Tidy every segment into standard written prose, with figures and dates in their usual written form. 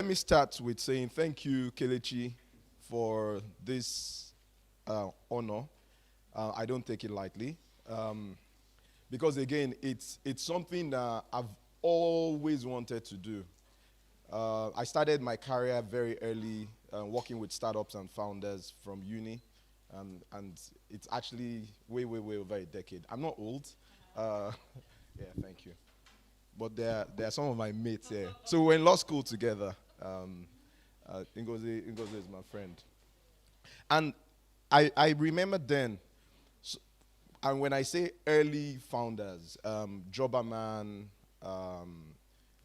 me start with saying thank you, Kelechi, for this honor. I don't take it lightly. Because again, it's something that I've always wanted to do. I started my career very early, working with startups and founders from uni, and it's actually way, way, way over a decade. I'm not old. Uh, yeah, thank you. But there are some of my mates here. So we're in law school together. Ngozi is my friend. And I remember then, and when I say early founders, Jobaman,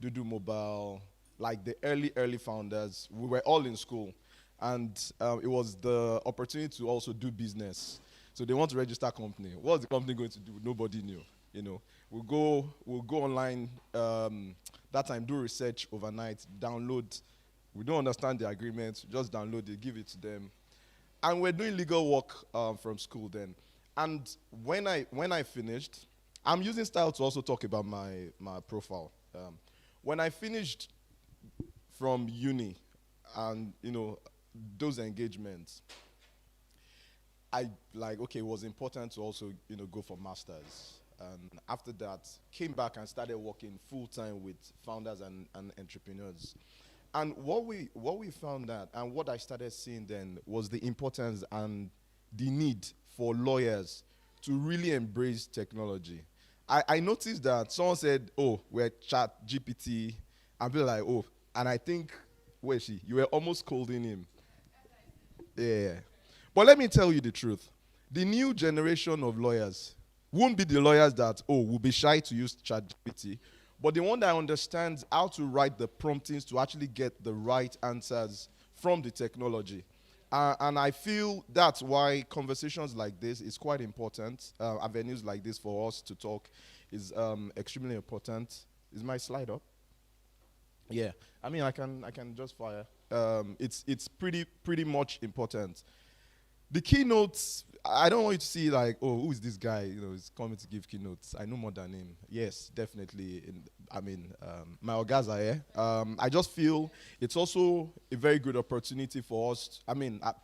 Dudu Mobile, like the early founders, we were all in school. And it was the opportunity to also do business. So they want to register a company. What's the company going to do? Nobody knew. You know, we'll go online, that time do research overnight, download. We don't understand the agreement, just download it, give it to them. And we're doing legal work from school then. And when I finished, I'm using style to also talk about my profile. When I finished from uni and, those engagements, it was important to also, go for masters. And after that, came back and started working full-time with founders and entrepreneurs. And what we found out, and what I started seeing then, was the importance and the need for lawyers to really embrace technology. I noticed that someone said, oh, we're chat GPT, and be like, oh, and I think, where is she? You were almost scolding him. Yeah. But let me tell you the truth. The new generation of lawyers won't be the lawyers that, will be shy to use ChatGPT, but the one that understands how to write the promptings to actually get the right answers from the technology. And I feel that's why conversations like this is quite important. Avenues like this for us to talk is extremely important. Is my slide up? Yeah. I mean, I can just fire. It's pretty much important. The keynotes, I don't want you to see like, oh, who is this guy? He's coming to give keynotes. I know more than him. Yes, definitely. My orgas are here. I just feel it's also a very good opportunity for us.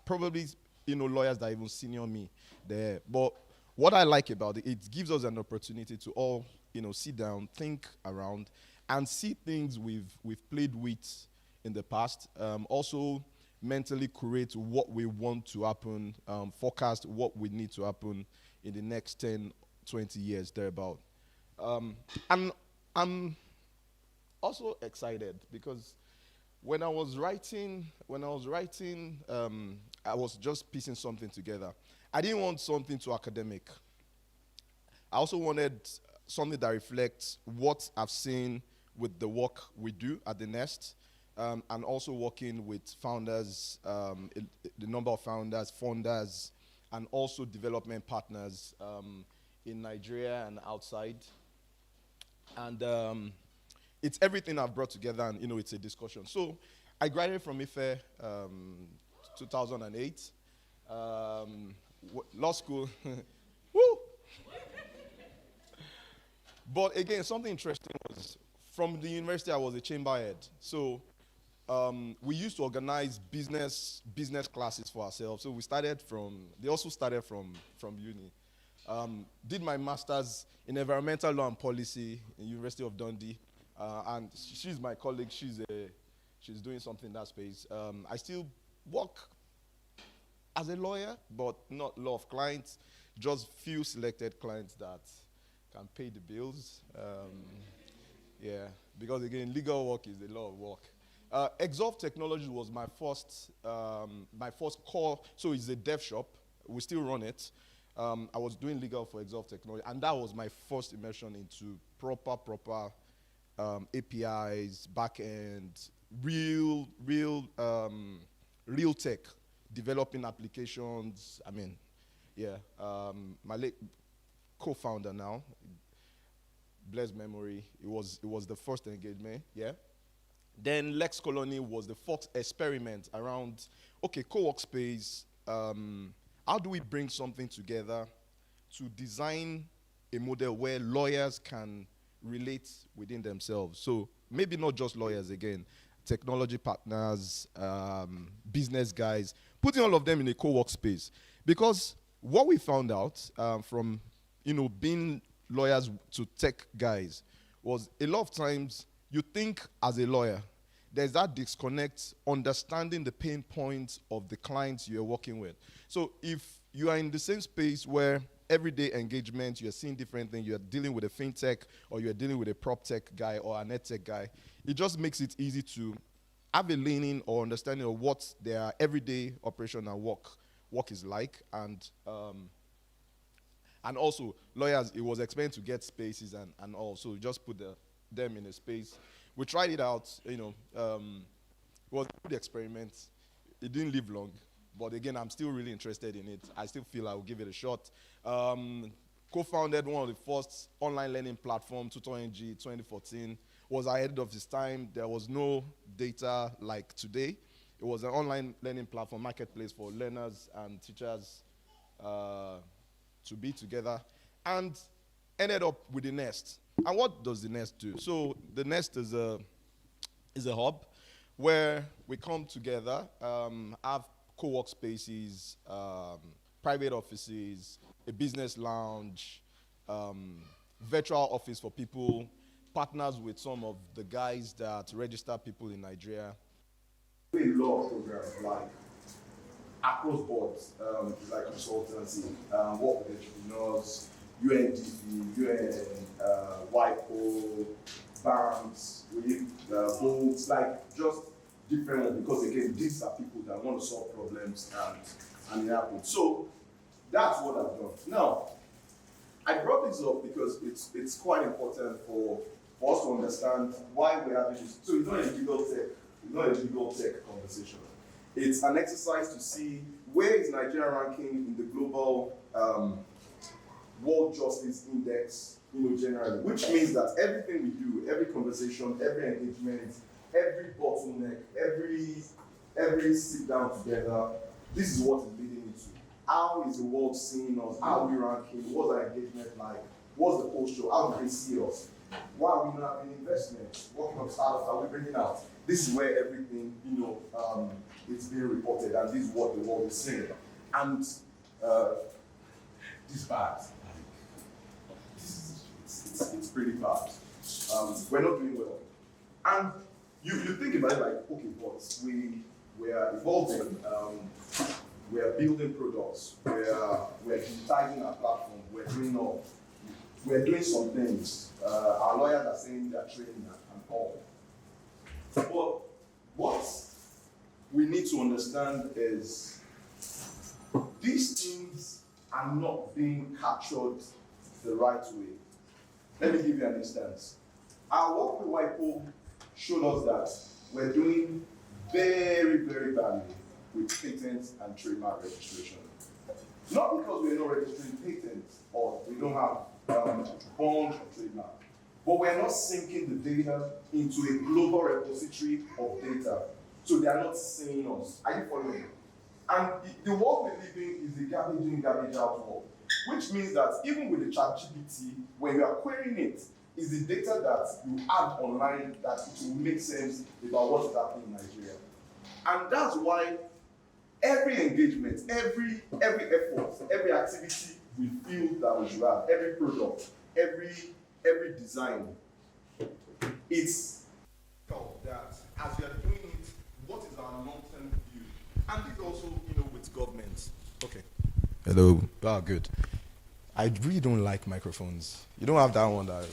Probably, lawyers that are even senior me there. But what I like about it, it gives us an opportunity to all, sit down, think around, and see things we've played with in the past. Also, mentally create what we want to happen, forecast what we need to happen in the next 10, 20 years, thereabout. I'm also excited because when I was writing, I was just piecing something together. I didn't want something too academic. I also wanted something that reflects what I've seen with the work we do at the Nest, and also working with founders, the number of founders, funders, and also development partners in Nigeria and outside. And it's everything I've brought together, and it's a discussion. So I graduated from IFE 2008, law school. Woo! But again, something interesting was from the university I was a chamber head. So we used to organize business classes for ourselves. So they also started from uni. Did my master's in environmental law and policy in University of Dundee. And she's my colleague, she's doing something in that space. I still work as a lawyer, but not a lot of clients, just few selected clients that can pay the bills. Yeah, because again, legal work is a lot of work. Exolve Technology was my first core, so it's a dev shop. We still run it. I was doing legal for Exolve Technology, and that was my first immersion into proper APIs, backend, real tech, developing applications. My late co-founder now, blessed memory, it was the first engagement, yeah. Then Lex Colony was the first experiment around, co-work space, how do we bring something together to design a model where lawyers can relate within themselves? So maybe not just lawyers again. technology partners, business guys, putting all of them in a co-work space. Because what we found out from, being lawyers to tech guys was a lot of times you think as a lawyer, there's that disconnect, understanding the pain points of the clients you're working with. So if you are in the same space where everyday engagement, you're seeing different things, you're dealing with a fintech or you're dealing with a prop tech guy or an ed tech guy, it just makes it easy to have a leaning or understanding of what their everyday operation and work is like. And also, lawyers, it was explained to get spaces and also just put them in a space. We tried it out, it was a good experiment. It didn't live long, but again, I'm still really interested in it. I still feel I will give it a shot. Co-founded one of the first online learning platforms, TutorNG 2014, was ahead of its time. There was no data like today. It was an online learning platform, marketplace for learners and teachers to be together, and ended up with the Nest. And what does the Nest do? So the Nest is a hub where we come together, have co-work spaces, private offices, a business lounge, virtual office for people, partners with some of the guys that register people in Nigeria. A lot of programs like across boards, like consultancy, work with entrepreneurs, UNDP, WIPO, banks, boards, like just different ones, because again, these are people that want to solve problems and it happens. So that's what I've done. Now, I brought this up because it's quite important for us to understand why we're having this. So it's not a legal tech conversation. It's an exercise to see where is Nigeria ranking in the global World Justice Index, generally, which means that everything we do, every conversation, every engagement, every bottleneck, every sit down together, this is what is leading into. How is the world seeing us? How are we ranking? What's our engagement like? What's the posture? How do they see us? Why are we not having investments? What kind of startups are we bringing out? This is where everything, it's being reported, and this is what the world is seeing. And this bad. It's pretty bad. We're not doing well. And you think about it like, okay, but we are evolving, we are building products, we're digitizing our platform, we're doing some things. Our lawyers are saying they're training and all. But what we need to understand is these things are not being captured the right way. Let me give you an instance. Our work with WIPO showed us that we're doing very, very badly with patents and trademark registration. Not because we're not registering patents or we don't have bond or trademark, but we're not syncing the data into a global repository of data. So they are not seeing us. Are you following? And the world we live in is a garbage in, garbage out world, which means that even with the ChatGPT, when you are querying it, is the data that you add online that it will make sense about what's happening in Nigeria. And that's why every engagement, every effort, every activity we feel that we should have, every product, every design, it's that as we are doing it, what is our long-term view? And this also, with governments. Okay. Hello. Ah, good. I really don't like microphones. You don't have that one that.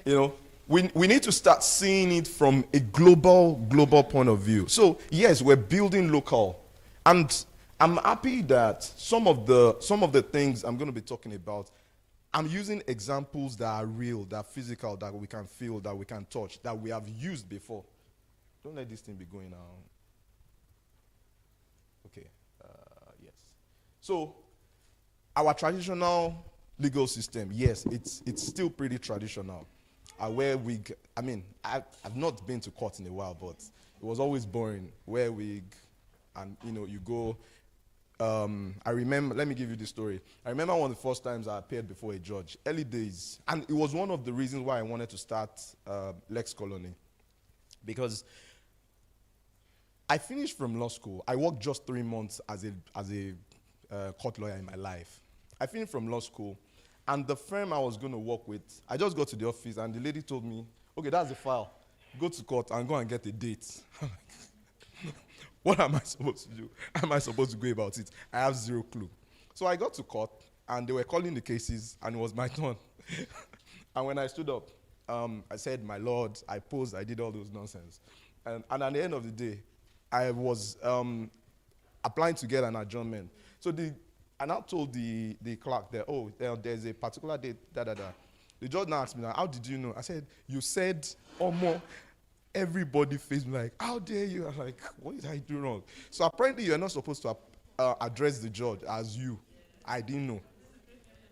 Yeah. We need to start seeing it from a global point of view. So yes, we're building local, and I'm happy that some of the things I'm going to be talking about, I'm using examples that are real, that are physical, that we can feel, that we can touch, that we have used before. Don't let this thing be going on. Okay. Yes. So our traditional legal system, yes, it's still pretty traditional. Where I've not been to court in a while, but it was always boring. Wear wig, and you go. I remember. Let me give you the story. I remember one of the first times I appeared before a judge, early days, and it was one of the reasons why I wanted to start Lex Colony, Because I finished from law school. I worked just 3 months as a court lawyer in my life. I finished from law school, and the firm I was going to work with, I just got to the office, and the lady told me, okay, that's the file. Go to court and go and get a date. What am I supposed to do? How am I supposed to go about it? I have zero clue. So I got to court, and they were calling the cases, and it was my turn. And when I stood up, I said, my lord, I posed, I did all those nonsense. And at the end of the day, I was applying to get an adjournment. So I now told the clerk that, oh, there's a particular date, da-da-da. The judge now asked me, how did you know? I said, you said, more. Everybody faced me like, how dare you? I'm like, what did I do wrong? So apparently you're not supposed to address the judge as you. I didn't know.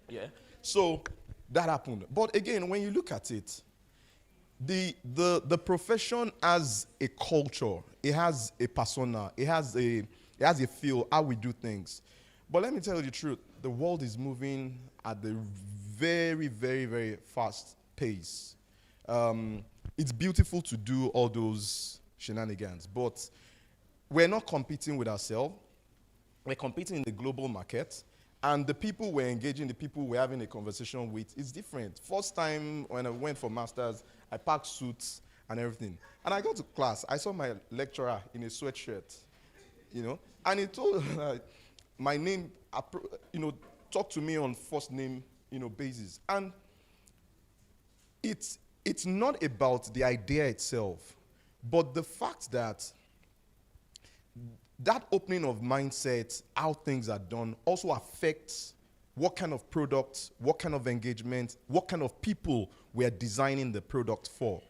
Yeah. So that happened. But again, when you look at it, the profession has a culture. It has a persona. It has a feel, how we do things. But let me tell you the truth. The world is moving at a very, very, very fast pace. It's beautiful to do all those shenanigans, but we're not competing with ourselves. We're competing in the global market, and the people we're engaging, the people we're having a conversation with, is different. First time when I went for masters, I packed suits and everything. And I got to class, I saw my lecturer in a sweatshirt, and he told my name, talk to me on first name, basis. And it's not about the idea itself, but the fact that opening of mindset, how things are done, also affects what kind of products, what kind of engagement, what kind of people we are designing the product for.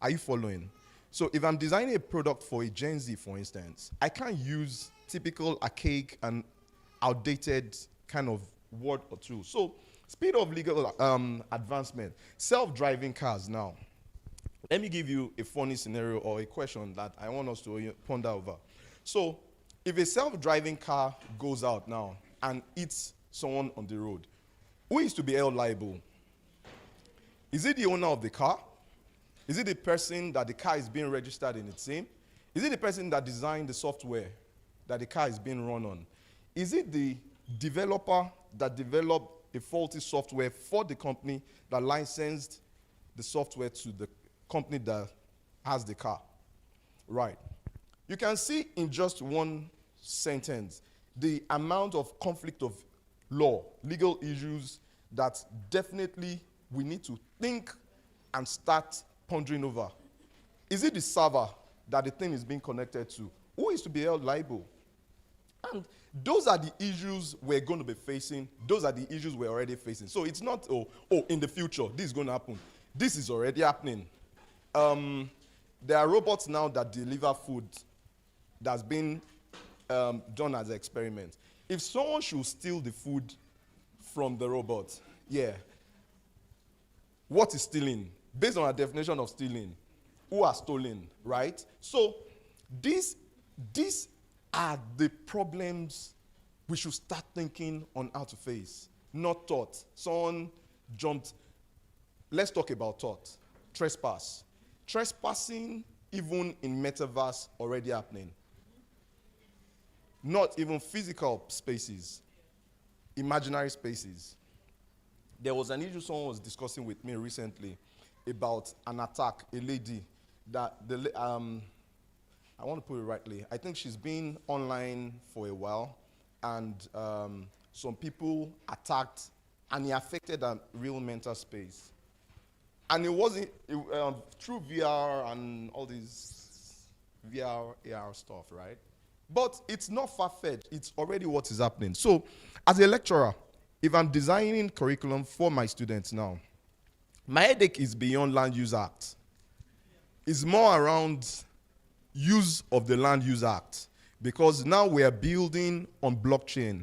Are you following? So if I'm designing a product for a Gen Z, for instance, I can't use typical archaic and outdated kind of word or two. So speed of legal advancement. Self-driving cars now. Let me give you a funny scenario or a question that I want us to ponder over. So if a self-driving car goes out now and hits someone on the road, who is to be held liable? Is it the owner of the car? Is it the person that the car is being registered in its name? Is it the person that designed the software that the car is being run on? Is it the developer that developed a faulty software for the company that licensed the software to the company that has the car? Right. You can see in just one sentence the amount of conflict of law, legal issues that definitely we need to think and start pondering over. Is it the server that the thing is being connected to? Who is to be held liable? And those are the issues we're going to be facing. Those are the issues we're already facing. So it's not, in the future, this is going to happen. This is already happening. There are robots now that deliver food that's been done as an experiment. If someone should steal the food from the robot, what is stealing? Based on our definition of stealing, who are stolen, right? So these are the problems we should start thinking on how to face, not thought. Someone jumped. Let's talk about thought. Trespass. Trespassing, even in metaverse, already happening. Not even physical spaces, imaginary spaces. There was an issue someone was discussing with me recently about an attack, a lady that I want to put it rightly. I think she's been online for a while, and some people attacked, and it affected her real mental space. And it wasn't through VR and all these VR, AR stuff, right? But it's not far-fetched. It's already what is happening. So as a lecturer, if I'm designing curriculum for my students now, my headache is beyond Land Use Act. It's more around use of the Land Use Act, because now we are building on blockchain.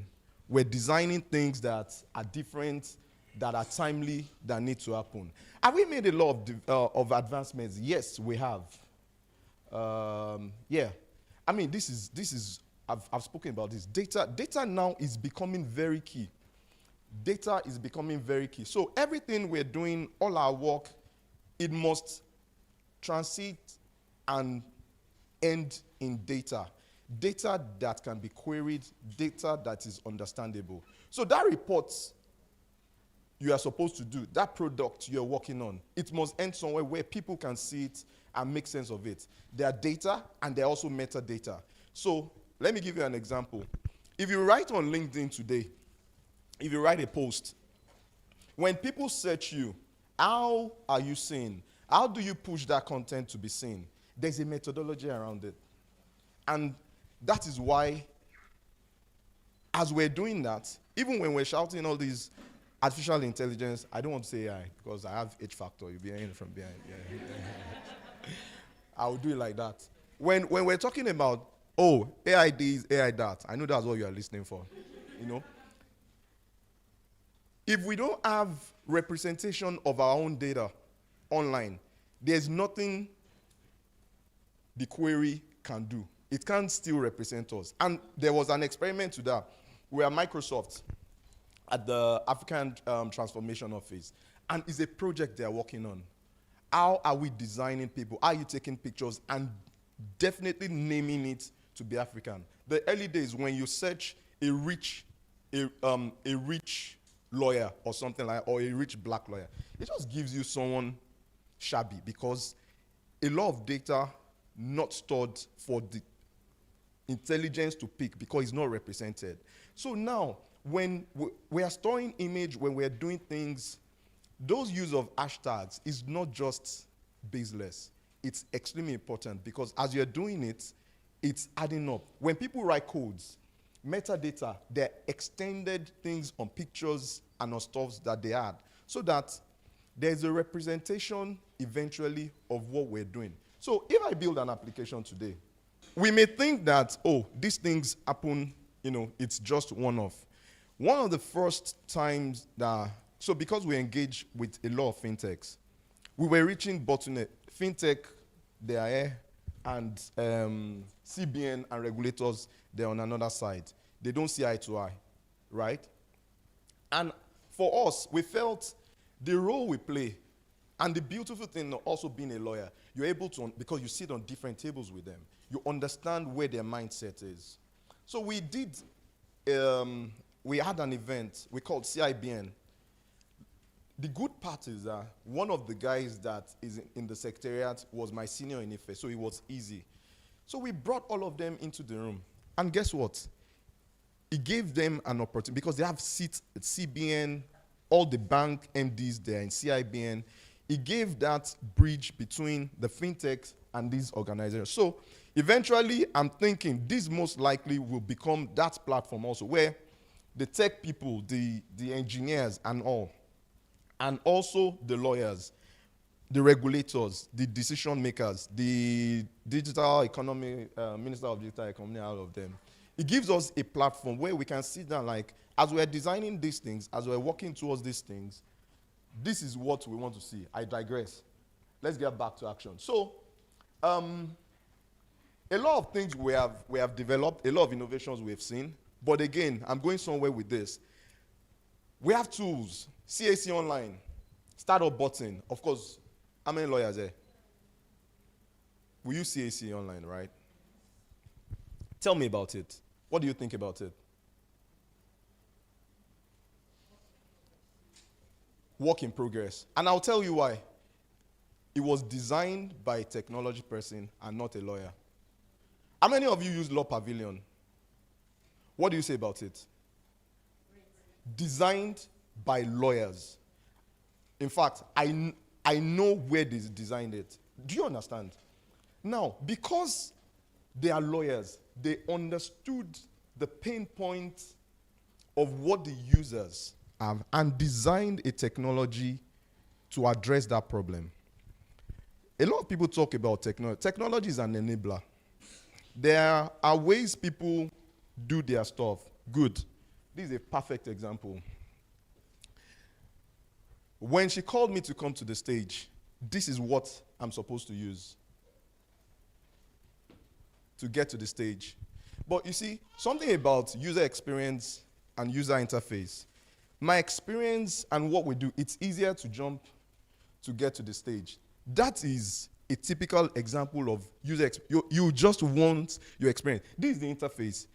We're designing things that are different, that are timely, that need to happen. Have we made a lot of advancements? Yes, we have. I mean, this is I've spoken about this. Data now is becoming very key. Data is becoming very key. So everything we're doing, all our work, it must transit and end in data. Data that can be queried, data that is understandable. So that report you are supposed to do, that product you're working on, it must end somewhere where people can see it and make sense of it. There are data and there are also metadata. So let me give you an example. If you write on LinkedIn today, if you write a post, when people search you, how are you seen? How do you push that content to be seen? There's a methodology around it. And that is why, as we're doing that, even when we're shouting all these artificial intelligence, I don't want to say AI because I have H factor. You'll be hearing it from behind. Yeah. I will do it like that. When we're talking about, oh, AI this, AI that, I know that's what you are listening for. You know? If we don't have representation of our own data online, there's nothing the query can do. It can't still represent us. And there was an experiment to that where Microsoft at the African Transformation Office, and it's a project they're working on. How are we designing people? Are you taking pictures and definitely naming it to be African? The early days when you search a rich lawyer or something like, or a rich black lawyer, it just gives you someone shabby because a lot of data not stored for the intelligence to pick because it's not represented. So now, when we are storing image, when we're doing things, those use of hashtags is not just baseless. It's extremely important because as you're doing it, it's adding up. When people write codes, metadata, they're extended things on pictures and on stuff that they add so that there's a representation eventually of what we're doing. So if I build an application today, we may think that, oh, these things happen, it's just one-off. One of the first times that, so because we engage with a lot of fintechs, we were reaching bottleneck. Fintech, they are here, and CBN and regulators, they're on another side. They don't see eye to eye, right? And for us, we felt the role we play, and the beautiful thing also being a lawyer, you're able to, because you sit on different tables with them, you understand where their mindset is. So we did, we had an event we called CIBN. The good part is that one of the guys that is in the secretariat was my senior in IFE, so it was easy. So we brought all of them into the room. And guess what? It gave them an opportunity, because they have seats at CBN, all the bank MDs there in CIBN. It gave that bridge between the fintechs and these organizations. So eventually, I'm thinking this most likely will become that platform also, where the tech people, the engineers and all, and also the lawyers, the regulators, the decision makers, the digital economy, Minister of Digital Economy, all of them. It gives us a platform where we can sit down, like, as we're designing these things, as we're working towards these things, this is what we want to see. I digress. Let's get back to action. So, a lot of things we have developed, a lot of innovations we have seen, but again, I'm going somewhere with this. We have tools, CAC Online, Startup Button. Of course, how many lawyers there? We use CAC Online, right? Tell me about it. What do you think about it? Work in progress. And I'll tell you why. It was designed by a technology person and not a lawyer. How many of you use Law Pavilion? What do you say about it? Designed by lawyers. In fact, I know where they designed it. Do you understand? Now, because they are lawyers, they understood the pain point of what the users have and designed a technology to address that problem. A lot of people talk about technology. Technology is an enabler. There are ways people do their stuff. Good. This is a perfect example. When she called me to come to the stage, this is what I'm supposed to use to get to the stage. But you see, something about user experience and user interface. My experience and what we do, it's easier to jump to get to the stage. That is a typical example of you just want your experience. This is the interface.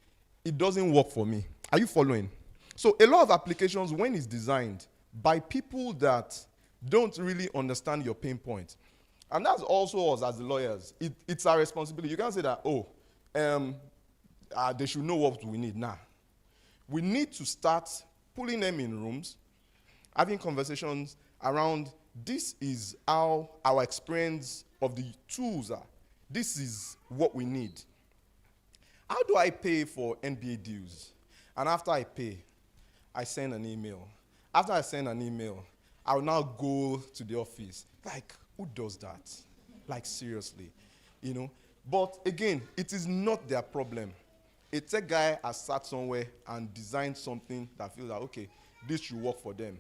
It doesn't work for me. Are you following? So a lot of applications, when it's designed by people that don't really understand your pain point, and that's also us as the lawyers. It's our responsibility. You can't say that, they should know what we need. Nah. We need to start pulling them in rooms, having conversations around this is how our experience of the tools are. This is what we need. How do I pay for NBA dues? And after I pay, I send an email. After I send an email, I will now go to the office. Like, who does that? Like, seriously, you know? But again, it is not their problem. A tech guy has sat somewhere and designed something that feels like, okay, this should work for them.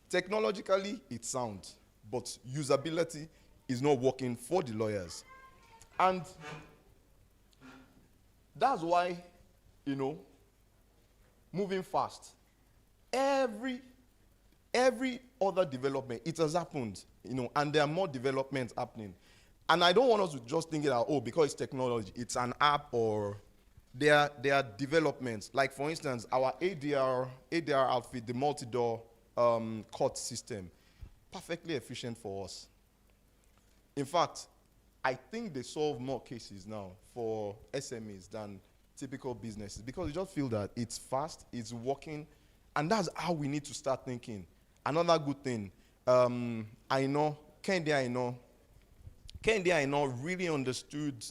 Technologically, it's sound, but usability is not working for the lawyers. And that's why, you know, moving fast, every other development, it has happened, you know, and there are more developments happening. And I don't want us to just think that, because it's technology, it's an app, or there are developments. Like, for instance, our ADR outfit, the multi-door court system, perfectly efficient for us. In fact, I think they solve more cases now for SMEs than typical businesses, because you just feel that it's fast, it's working, and that's how we need to start thinking. Another good thing, Kende really understood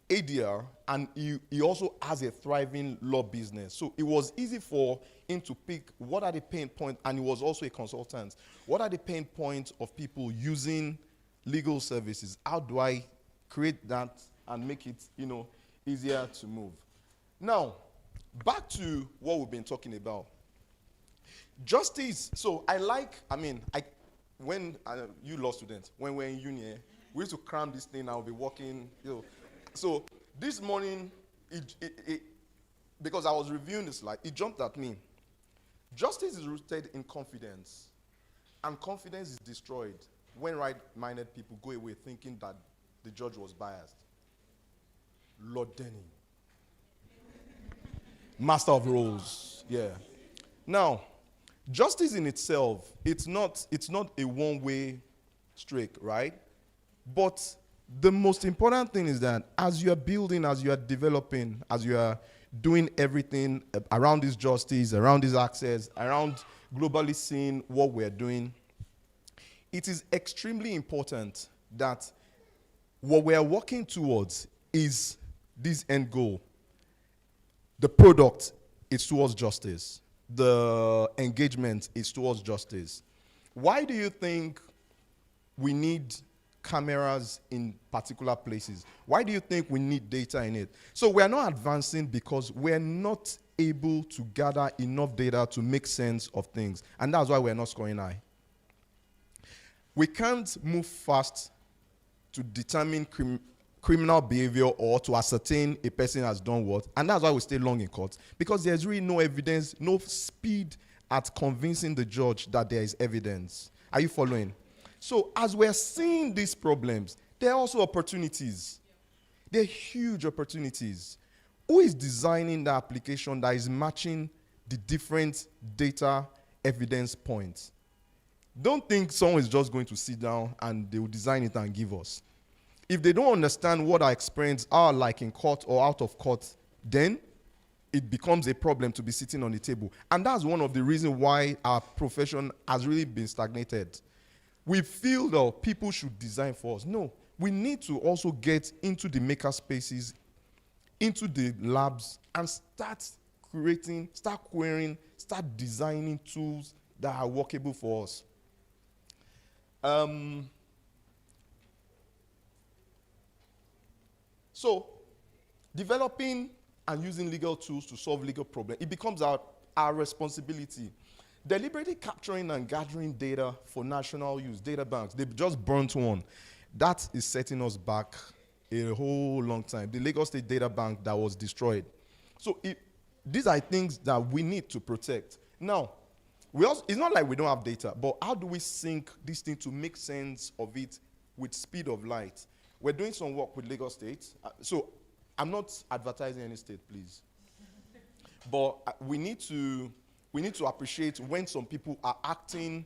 ADR, and he also has a thriving law business. So it was easy for him to pick what are the pain points, and he was also a consultant. What are the pain points of people using legal services? How do I create that and make it, you know, easier to move? Now, back to what we've been talking about. Justice. So when you law students, when we're in uni, we used to cram this thing. I'll be working, you know. So this morning, because I was reviewing the slide, it jumped at me. Justice is rooted in confidence, and confidence is destroyed when right-minded people go away thinking that the judge was biased. Lord Denny, master of roles, yeah. Now, justice in itself, it's not a one-way streak, right? But the most important thing is that as you are building, as you are developing, as you are doing everything around this justice, around this access, around globally seeing what we're doing, it is extremely important that what we are working towards is this end goal. The product is towards justice. The engagement is towards justice. Why do you think we need cameras in particular places? Why do you think we need data in it? So we are not advancing because we're not able to gather enough data to make sense of things. And that's why we're not scoring high. We can't move fast to determine criminal behavior or to ascertain a person has done what. And that's why we stay long in court, because there's really no evidence, no speed at convincing the judge that there is evidence. Are you following? So as we're seeing these problems, there are also opportunities. There are huge opportunities. Who is designing the application that is matching the different data evidence points? Don't think someone is just going to sit down and they will design it and give us. If they don't understand what our experience are like in court or out of court, then it becomes a problem to be sitting on the table. And that's one of the reasons why our profession has really been stagnated. We feel that people should design for us. No, we need to also get into the maker spaces, into the labs, and start creating, start querying, start designing tools that are workable for us. So, developing and using legal tools to solve legal problems, it becomes our responsibility. Deliberately capturing and gathering data for national use, data banks, they've just burnt one. That is setting us back a whole long time. The Lagos State Data Bank that was destroyed. So these are things that we need to protect. Now, it's not like we don't have data, but how do we sync this thing to make sense of it with speed of light. We're doing some work with Lagos State. So I'm not advertising any state, please. But we need to appreciate when some people are acting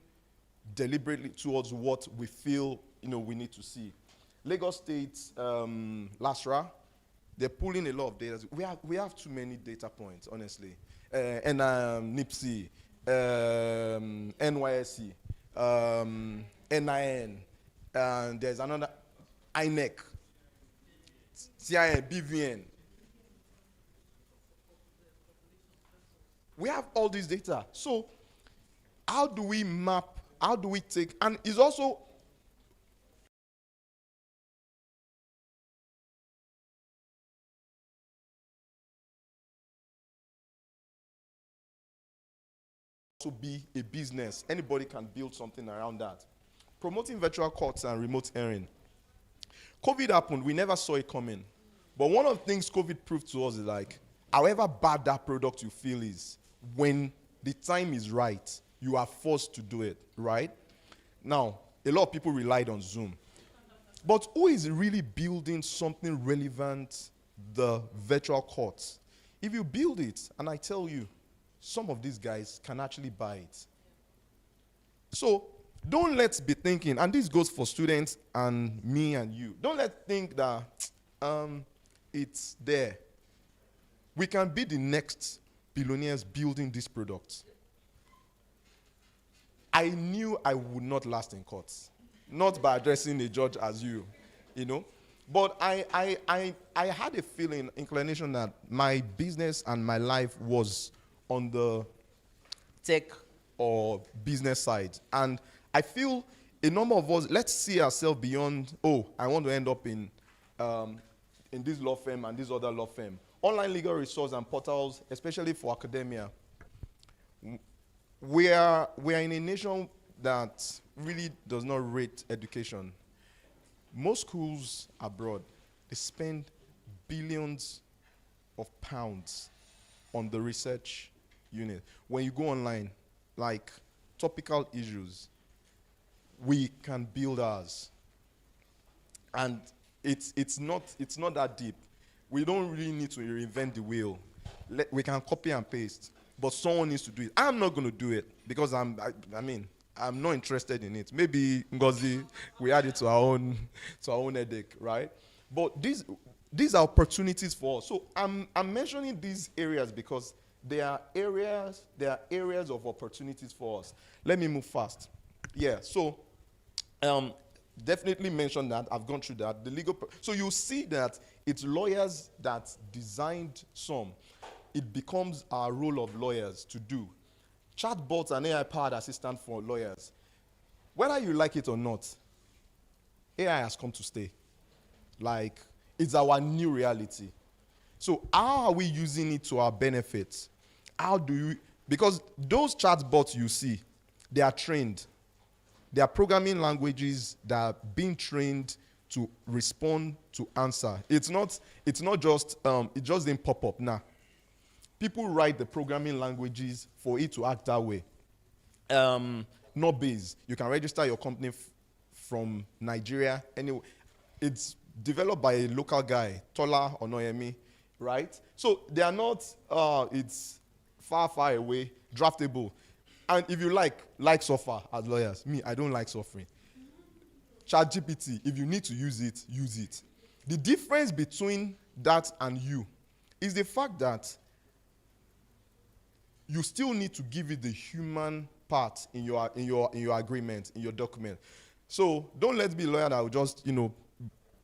deliberately towards what we feel we need to see. Lagos State, LASRA, they're pulling a lot of data. We have too many data points, honestly. And NIPSI, NYSC, NIN, and there's another INEC, CIN, BVN. We have all this data. So how do we map? How do we take? And it's also to be a business. Anybody can build something around that. Promoting virtual courts and remote hearing. COVID happened. We never saw it coming. But one of the things COVID proved to us is like, however bad that product you feel is, when the time is right, you are forced to do it, right? Now, a lot of people relied on Zoom. But who is really building something relevant, the virtual courts? If you build it, and I tell you, some of these guys can actually buy it. So don't let's be thinking, and this goes for students and me and you, don't let's think that it's there. We can be the next billionaires building this product. I knew I would not last in court, not by addressing a judge as you know. But I had a feeling, inclination that my business and my life was on the tech or business side. And I feel a number of us, let's see ourselves beyond, I want to end up in this law firm and this other law firm. Online legal resource and portals, especially for academia. We are in a nation that really does not rate education. Most schools abroad, they spend billions of pounds on the research unit. When you go online, like topical issues, we can build ours. And it's not that deep. We don't really need to reinvent the wheel. We can copy and paste, but someone needs to do it. I'm not going to do it because I'm not interested in it. Maybe Ngozi, we add it to our own headache, right? But these are opportunities for us. So I'm mentioning these areas because they are areas of opportunities for us. Let me move fast. Yeah. So definitely mention that. I've gone through that. So you see that it's lawyers that designed some. It becomes our role of lawyers to do. Chatbots and AI-powered assistant for lawyers. Whether you like it or not, AI has come to stay. Like, it's our new reality. So how are we using it to our benefit? Because those chatbots you see, they are trained. They are programming languages that are being trained to respond to answer. It's not just, it just didn't pop up now. People write the programming languages for it to act that way. Not base. You can register your company from Nigeria. Anyway, it's developed by a local guy, Tola Onoyemi, right? So they are not, it's far, far away, draftable. And if you like suffer as lawyers, me, I don't like suffering. ChatGPT, if you need to use it, use it. The difference between that and you is the fact that you still need to give it the human part in your agreement, in your document. So don't let's be a lawyer that will just,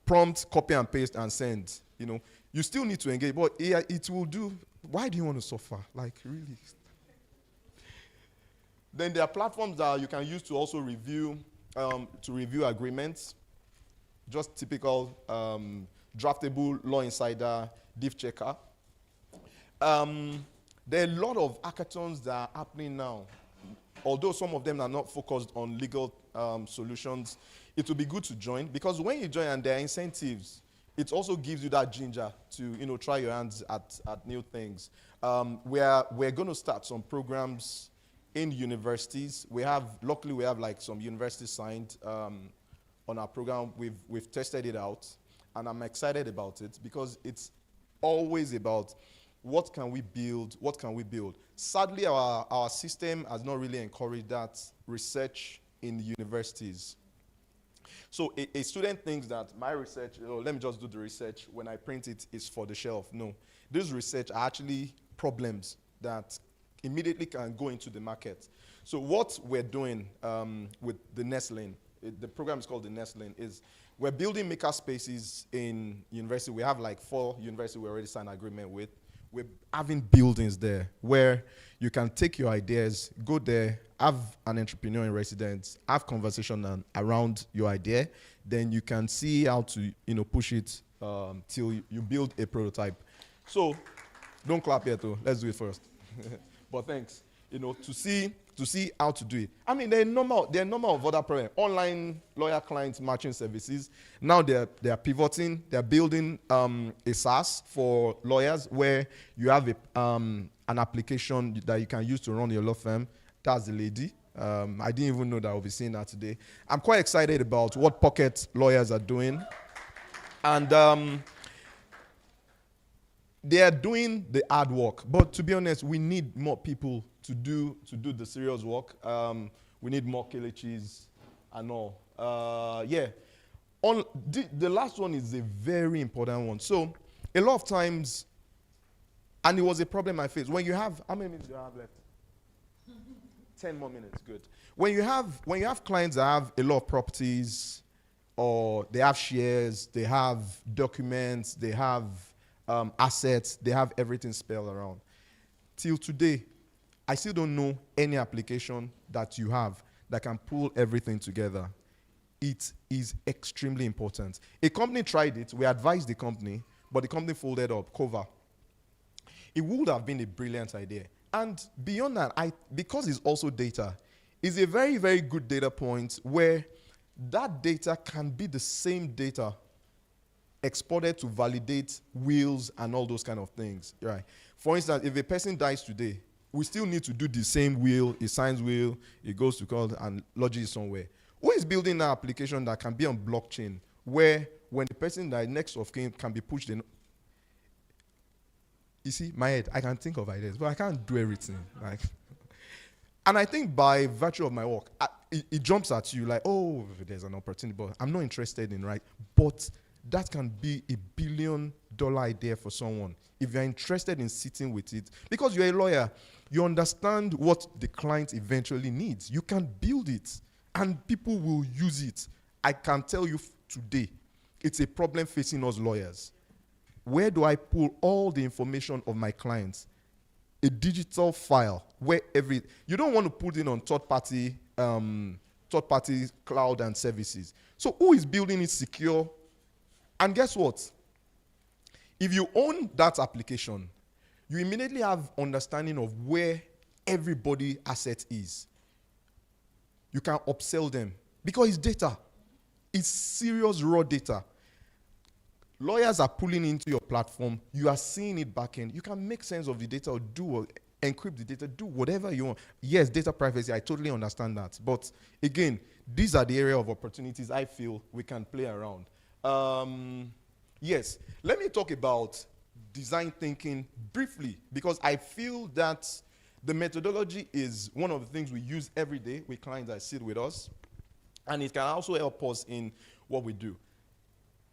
prompt, copy and paste and send. You still need to engage, but it will do. Why do you want to suffer? Like, really? Then there are platforms that you can use to also review agreements. Just typical draftable, Law Insider, Diff Checker. There are a lot of hackathons that are happening now. Although some of them are not focused on legal solutions, it will be good to join, because when you join and there are incentives, it also gives you that ginger to try your hands at new things. We're going to start some programs in universities. Luckily we have like some universities signed on our program. We've tested it out, and I'm excited about it because it's always about what can we build, what can we build. Sadly, our system has not really encouraged that research in universities. So a student thinks that my research, let me just do the research. When I print it, it's for the shelf. No. This research are actually problems that immediately can go into the market. So what we're doing with the Nestlane, the program is called the Nestlane, is we're building maker spaces in university. We have like 4 universities we already signed an agreement with. We're having buildings there where you can take your ideas, go there, have an entrepreneur in residence, have conversation around your idea, then you can see how to push it till you build a prototype. So don't clap yet, though. Let's do it first. But thanks. To see how to do it. I mean, there are a number of other problems. Online lawyer client matching services. Now they're pivoting. They're building a SaaS for lawyers where you have an application that you can use to run your law firm. That's the lady. I didn't even know that I'll be seeing that today. I'm quite excited about what Pocket lawyers are doing. And they are doing the hard work. But to be honest, we need more people to do the serious work. We need more Kelechis and all. The last one is a very important one. So a lot of times, and it was a problem I faced. When you have, how many minutes do you have left? 10 more minutes, good. When you have clients that have a lot of properties, or they have shares, they have documents, they have assets, they have everything spelled around. Till today, I still don't know any application that you have that can pull everything together. It is extremely important. A company tried it. We advised the company, but the company folded up, cover. It would have been a brilliant idea. And beyond that, because it's also data, it's a very, very good data point where that data can be the same data exported to validate wills and all those kind of things, right? For instance, if a person dies today, we still need to do the same will, he signs will, it goes to court and lodges somewhere. Who is building an application that can be on blockchain where when the person dies, next of kin can be pushed in? You see, my head, I can think of ideas, but I can't do everything. And I think by virtue of my work, it jumps at you like, oh, there's an opportunity, but I'm not interested in, right? But that can be $1 billion idea for someone if you're interested in sitting with it. Because you're a lawyer, you understand what the client eventually needs. You can build it, and people will use it. I can tell you today, it's a problem facing us lawyers. Where do I pull all the information of my clients? A digital file where you don't want to put it on third-party cloud and services. So who is building it secure? And guess what? If you own that application, you immediately have understanding of where everybody's asset is. You can upsell them because it's data. It's serious raw data. Lawyers are pulling into your platform. You are seeing it back end. You can make sense of the data or encrypt the data, do whatever you want. Yes, data privacy, I totally understand that. But again, these are the area of opportunities I feel we can play around. Yes, let me talk about design thinking briefly, because I feel that the methodology is one of the things we use every day with clients that sit with us, and it can also help us in what we do.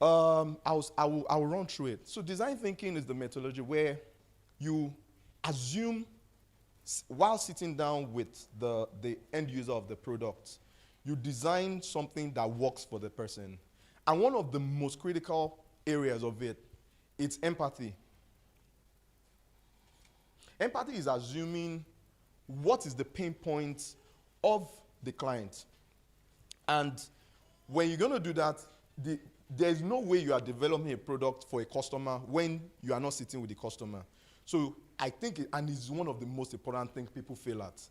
I will run through it. So design thinking is the methodology where you assume, while sitting down with the end user of the product, you design something that works for the person. And one of the most critical areas of it, it's empathy. Empathy is assuming what is the pain point of the client. And when you're going to do that, there's no way you are developing a product for a customer when you are not sitting with the customer. So I think, and it's one of the most important things people fail at.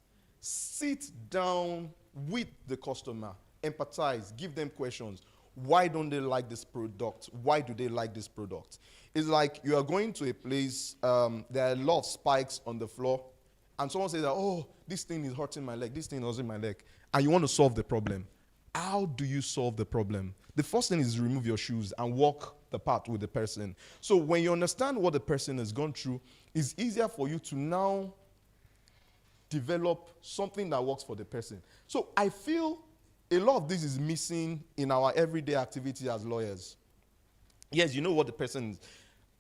Sit down with the customer, empathize, give them questions. Why don't they like this product? Why do they like this product? It's like you are going to a place, there are a lot of spikes on the floor, and someone says, oh, this thing is hurting my leg, this thing is hurting my leg, and you want to solve the problem. how do you solve the problem? The first thing is remove your shoes and walk the path with the person. So when you understand what the person has gone through, it's easier for you to now develop something that works for the person. So I feel a lot of this is missing in our everyday activity as lawyers. Yes, you know what the person is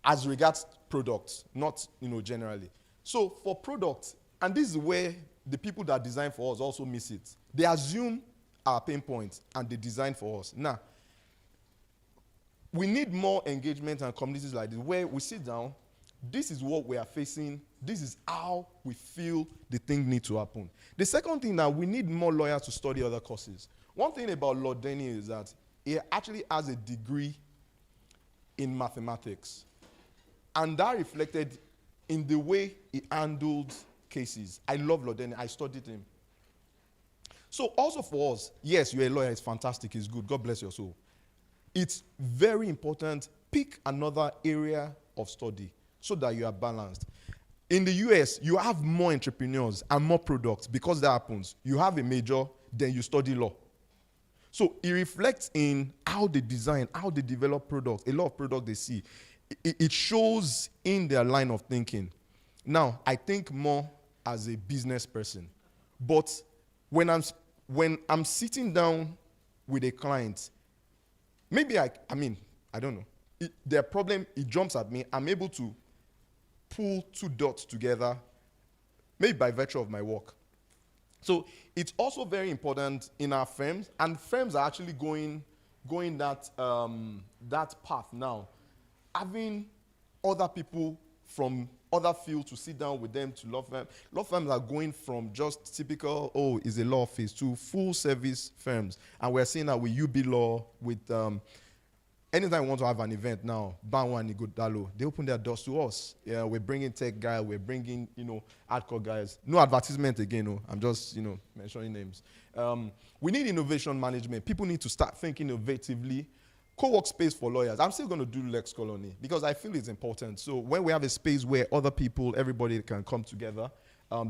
as regards products, not generally. So for products, and this is where the people that design for us also miss it. They assume our pain points and they design for us. Now, we need more engagement and communities like this where we sit down. This is what we are facing. This is how we feel the thing needs to happen. The second thing, that we need more lawyers to study other courses. One thing about Lord Denny is that he actually has a degree in mathematics. And that reflected in the way he handled cases. I love Lord Denny. I studied him. So also for us, yes, you're a lawyer. It's fantastic. It's good. God bless your soul. It's very important. Pick another area of study so that you are balanced. In the US, you have more entrepreneurs and more products because that happens. You have a major, then you study law. So it reflects in how they design, how they develop products. A lot of products they see. It shows in their line of thinking. Now, I think more as a business person. But when I'm sitting down with a client, maybe I don't know. Their problem, it jumps at me. I'm able to pull two dots together, maybe by virtue of my work. So it's also very important in our firms, and firms are actually going that path now. Having other people from other fields to sit down with them to law firms. Law firms are going from just typical, is a law office, to full service firms. And we're seeing that with UB Law, with anytime we want to have an event now, Banwa and Igodalo, they open their doors to us. Yeah, we're bringing tech guys, we're bringing, hardcore guys. No advertisement again, I'm just, mentioning names. We need innovation management. People need to start thinking innovatively. Co-work space for lawyers. I'm still going to do Lex Colony because I feel it's important. So when we have a space where other people, everybody can come together,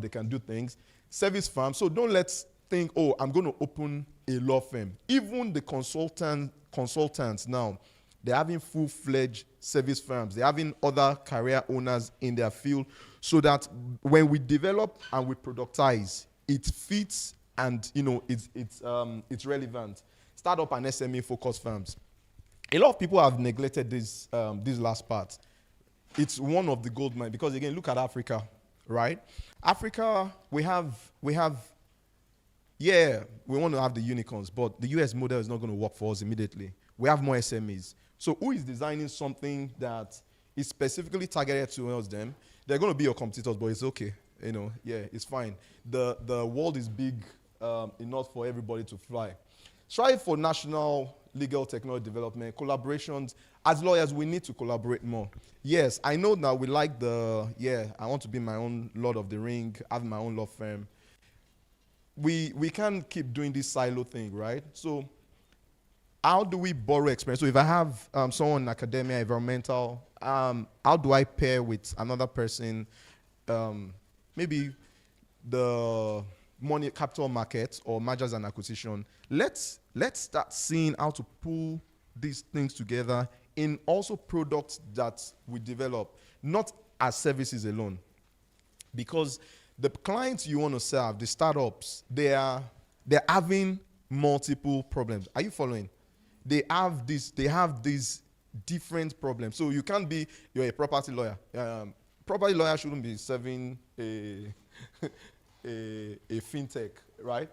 they can do things. Service firms. So don't let's think, I'm going to open a law firm. Even the consultants now, they're having full-fledged service firms. They're having other career owners in their field so that when we develop and we productize, it fits and it's relevant. Startup and SME-focused firms. A lot of people have neglected this last part. It's one of the gold mines because, again, look at Africa, right? Africa, we want to have the unicorns, but the US model is not going to work for us immediately. We have more SMEs. So who is designing something that is specifically targeted towards them? They're going to be your competitors, but it's okay. It's fine. The world is big enough for everybody to fly. Strive for national legal technology development, collaborations. As lawyers, we need to collaborate more. Yes, I know that we like I want to be my own Lord of the Ring, have my own law firm. We can't keep doing this silo thing, right? So how do we borrow experience? So if I have someone in academia, environmental, how do I pair with another person, maybe the money capital market or mergers and acquisition? Let's start seeing how to pull these things together in also products that we develop, not as services alone. Because the clients you want to serve, the startups, they're having multiple problems. Are you following? They have these different problems. So you can't be, you're a property lawyer. Property lawyer shouldn't be serving a fintech, right?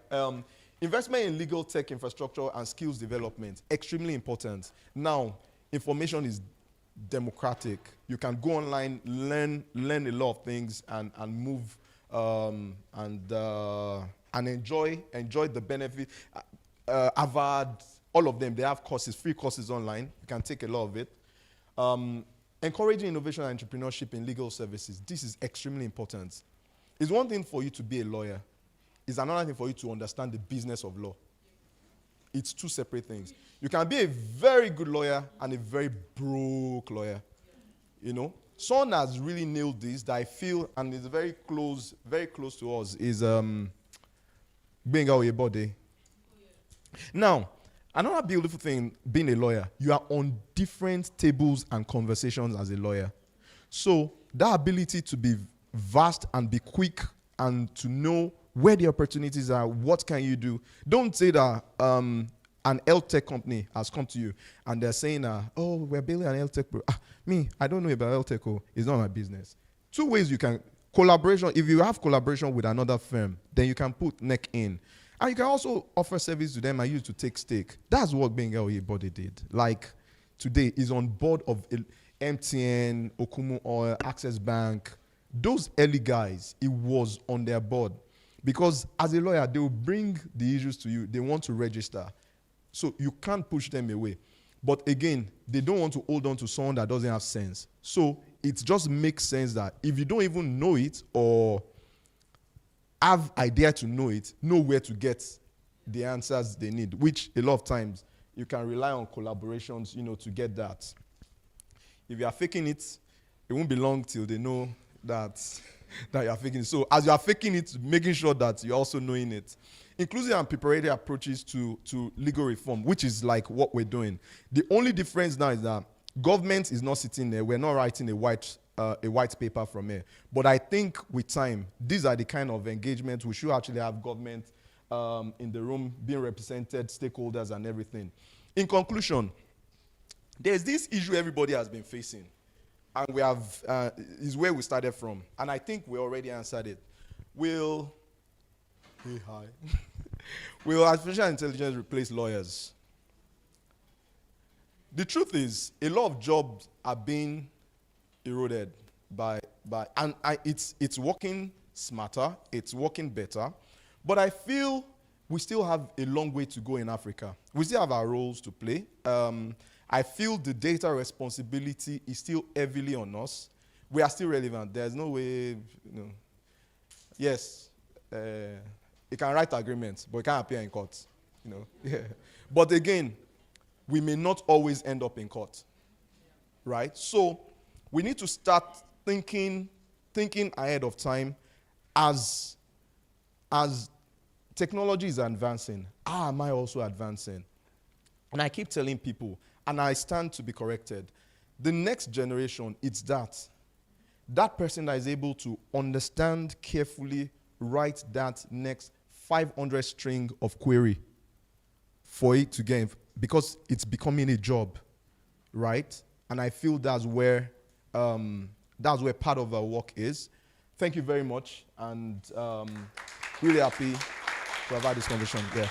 Investment in legal tech infrastructure and skills development, extremely important. Now, information is democratic. You can go online, learn a lot of things, and move and enjoy the benefit. Harvard, all of them, they have courses, free courses online. You can take a lot of it. Encouraging innovation and entrepreneurship in legal services. This is extremely important. It's one thing for you to be a lawyer. It's another thing for you to understand the business of law. It's two separate things. You can be a very good lawyer and a very broke lawyer. Someone has really nailed this that I feel, and is very close to us, is Benga Oyebode. Now, another beautiful thing being a lawyer, you are on different tables and conversations as a lawyer. So that ability to be vast and be quick and to know where the opportunities are, what can you do? Don't say that an health tech company has come to you and they're saying, oh, we're building an health tech. Me, I don't know about health tech. Oh, it's not my business. Two ways you can collaboration. If you have collaboration with another firm, then you can put neck in. And you can also offer service to them and use to take stake. That's what Benga Oyebode did. Like today, he's on board of MTN, Okumu Oil, Access Bank. Those early guys, it was on their board. Because as a lawyer, they will bring the issues to you. They want to register. So you can't push them away. But again, they don't want to hold on to someone that doesn't have sense. So it just makes sense that if you don't even know it or have idea to know it, know where to get the answers they need, which a lot of times you can rely on collaborations, to get that. If you are faking it, it won't be long till they know that you are faking it. So as you are faking it, making sure that you're also knowing it. Inclusive and preparatory approaches to legal reform, which is like what we're doing. The only difference now is that government is not sitting there. We're not writing a white paper from here. But I think with time, these are the kind of engagements we should actually have government in the room being represented, stakeholders and everything. In conclusion, there's this issue everybody has been facing. And we have, is where we started from. And I think we already answered it. Will artificial intelligence replace lawyers? The truth is, a lot of jobs are being eroded and it's working smarter, it's working better, but I feel we still have a long way to go in Africa. We still have our roles to play. I feel the data responsibility is still heavily on us. We are still relevant. There's no way, yes, you can write agreements, but it can't appear in court, Yeah. But again, we may not always end up in court, right? So we need to start thinking ahead of time as technology is advancing. How am I also advancing? And I keep telling people, and I stand to be corrected, the next generation, it's that person that is able to understand carefully, write that next 500 string of query for it to get, because it's becoming a job, right? And I feel that's where part of our work is. Thank you very much, and really happy to have had this conversation. Yeah.